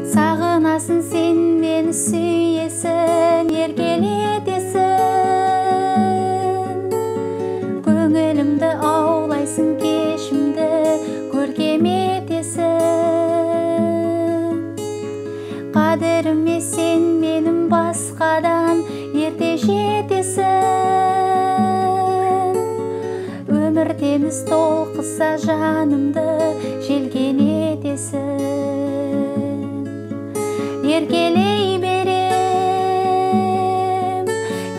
Сағынасың сен мені, сүйесің, еркелетесің. Көңілімді аулайсың, кешімді көркем етесің. Қадіріме сен менің басқадан ерте жетесің. Өмір теңіз толқыса жанымды желкен етесің. Еркелей берем,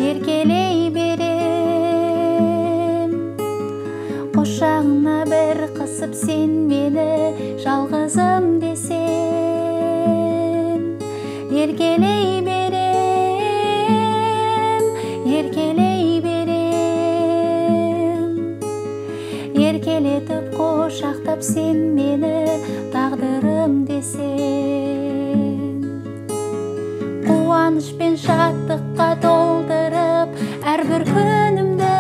еркелей берем. Құшағына бір қысып сен мені жалғызым десең. Еркелей берем, еркелей берем. Еркелетіп қошақтап сен мені тағдырым десең. Қуаныш пен шаттыққа толтырып әрбір күнімді,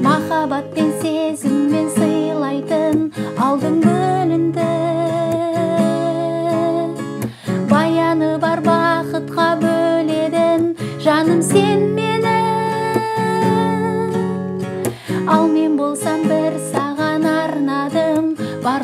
махаббат пен сезіммен сыйлайтын алдың гүліңді. Баяны бар бақытқа бөледің жаным сен мені. Ал мен болсам бір саған арнадым бар